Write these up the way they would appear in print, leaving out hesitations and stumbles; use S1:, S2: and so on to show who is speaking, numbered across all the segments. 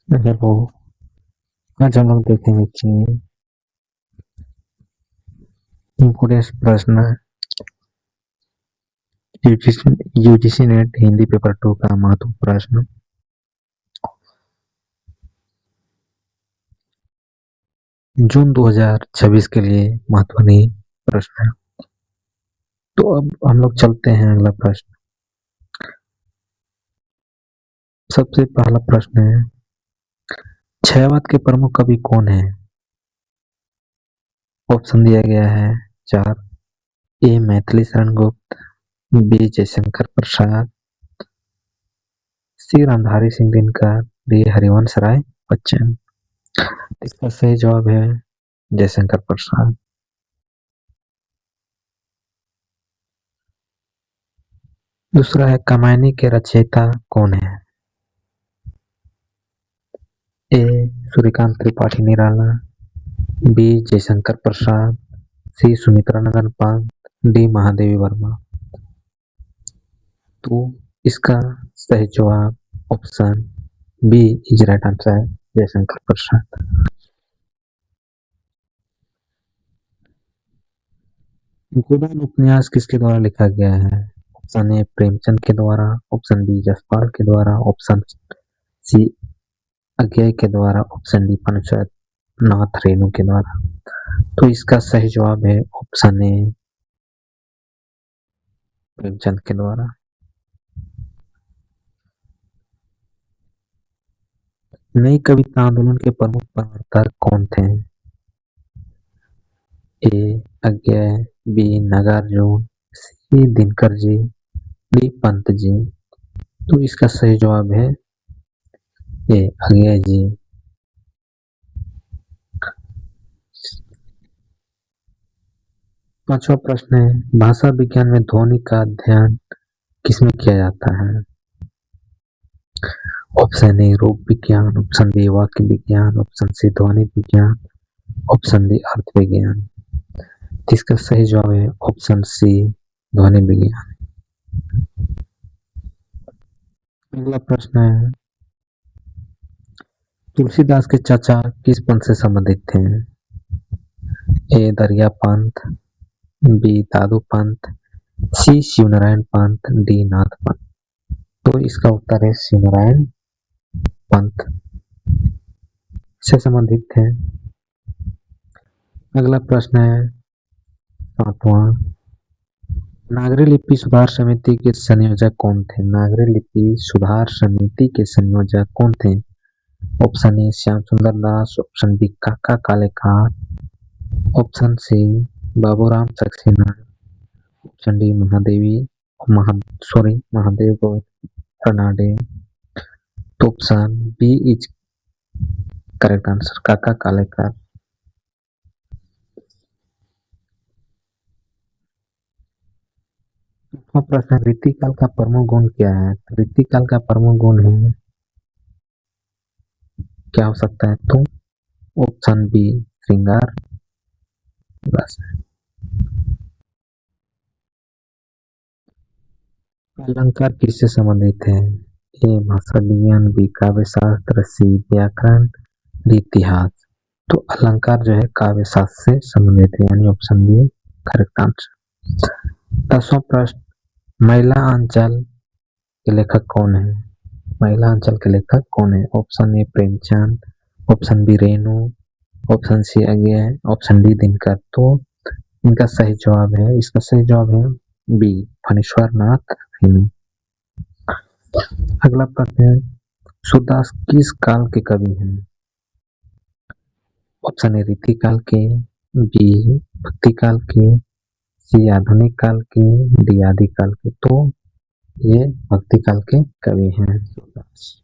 S1: Hello. आज हम लोग देखेंगे कि इम्पोर्टेंट प्रश्न यूजीसी नेट हिंदी पेपर 2 का महत्व प्रश्न। जून 2026 के लिए महत्वपूर्ण प्रश्न है। तो अब हम लोग चलते हैं अगला प्रश्न। सबसे पहला प्रश्न है, छायावाद के प्रमुख कवि कौन है? ऑप्शन दिया गया है 4। ए मैथिली शरण गुप्त, बी जयशंकर प्रसाद, सी रामधारी सिंह दिनकर, डी हरिवंश राय बच्चन। इसका सही जवाब है जयशंकर प्रसाद। दूसरा है, कामायनी के रचयिता कौन है? A Suryakant Tripathi Nirala, B Jaishankar Prasad, C Sumitra Nandan Pant, D Mahadevi Verma. तो इसका सही जवाब option B is right answer है, जयशंकर प्रसाद। गोदान उपन्यास किसके द्वारा लिखा गया है? ऑप्शन ए प्रेमचंद के द्वारा, ऑप्शन बी जसपाल के द्वारा, ऑप्शन सी अज्ञे के द्वारा, ऑप्शन डी पंचायत नाथ रेणु के द्वारा। तो इसका सही जवाब है ऑप्शन ए प्रेमचंद के द्वारा। नई कविता आंदोलन के प्रमुख प्रवर्तक कौन थे? ए अज्ञे, बी नागार्जुन, सी दिनकर जी, डी पंत जी। तो इसका सही जवाब है ए अज्ञे जी। पांचवा प्रश्न है, भाषा विज्ञान में ध्वनि का अध्ययन किसमें किया जाता है? ऑप्शन ए रूप विज्ञान, ऑप्शन बी वाक्य विज्ञान, ऑप्शन सी ध्वनि विज्ञान, ऑप्शन डी अर्थ विज्ञान। इसका सही जवाब है ऑप्शन सी ध्वनि विज्ञान। अगला प्रश्न है, तुलसीदास के चाचा किस पंथ से संबंधित थे? ए दरिया पंथ, बी दादू पंथ, सी शिवनारायण पंथ, डी नाथ पंथ। तो इसका उत्तर है शिवनारायण पंथ से संबंधित थे। अगला प्रश्न है सातवां, नागरी लिपि सुधार समिति के संयोजक कौन थे? नागरी लिपि सुधार समिति के संयोजक कौन थे? ऑप्शन ए श्याम सुंदर दास, option B Kaka Kalelkar, option C Baburam Saxena, option D Mahadev Govind Fernandes. तो option B is correct answer, Kaka Kalelkar. प्रश्न, रीतिकाल का प्रमुख गुण क्या है? रीतिकाल का प्रमुख गुण है, क्या हो सकता है? तो ऑप्शन बी श्रृंगार रस। अलंकार किससे संबंधित है? ए भाषा विज्ञान, बी काव्य शास्त्र, सी व्याकरण, डी इतिहास। तो अलंकार जो है काव्य शास्त्र से संबंधित है, यानी ऑप्शन बी करेक्ट आंसर। 10वां प्रश्न, महिला अंचल के लेखक कौन है? महिला अंचल के लेखक कौन है? Option A Premchand, option B Renu, option C Agyeya, option D Dinkar. तो इनका सही जवाब है, इसका सही जवाब है बी फणीश्वर नाथ रेणु। अगला प्रश्न है, सूरदास किस काल के कवि हैं? ऑप्शन ए रीति काल के, बी भक्ति काल के, सी आधुनिक काल के, डी आदि काल के। तो ये भक्ति काल के कवि हैं सूरदास।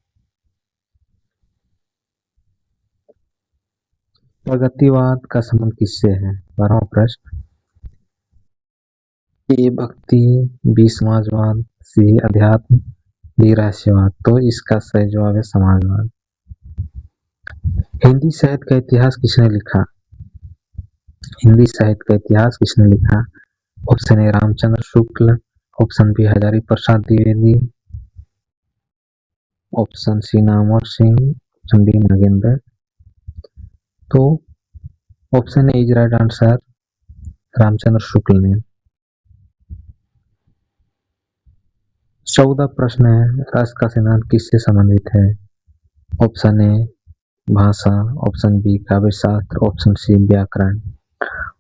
S1: प्रगतिवाद का संबंध किससे है? 12वां प्रश्न, ए भक्ति, बी समाजवाद, सी अध्यात्म, डी रहस्यवाद। तो इसका सही जवाब है समाजवाद। हिंदी साहित्य का इतिहास किसने लिखा? हिंदी साहित्य का इतिहास किसने लिखा? Option A Ramchandra Shukla, option B Hazari Prasad Dwivedi, option C Namvar Singh, option D Nagendra. तो option A is right answer, Ramchandra Shukla ने। 14 प्रश्न है, रस का सिद्धांत किससे संबंधित है? ऑप्शन ए भाषा, ऑप्शन बी काव्य शास्त्र, ऑप्शन सी व्याकरण,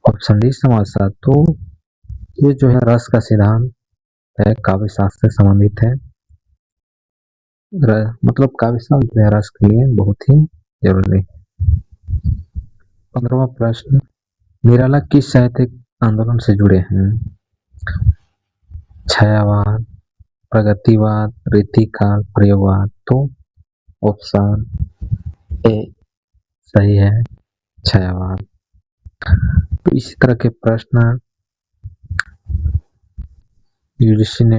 S1: ऑप्शन डी समाजशास्त्र। तो ये जो है रस का सिद्धांत है काव्य शास्त्र से संबंधित है। मतलब काव्य शास्त्र जो है रस के लिए बहुत ही जरूरी है। 15वां प्रश्न, निराला किस साहित्यिक आंदोलन से जुड़े हैं? छायावाद, प्रगतिवाद, रीतिकाल, प्रयोगवाद। तो ऑप्शन ए सही है, छायावाद। तो इसी तरह के प्रश्न यूजीसी ने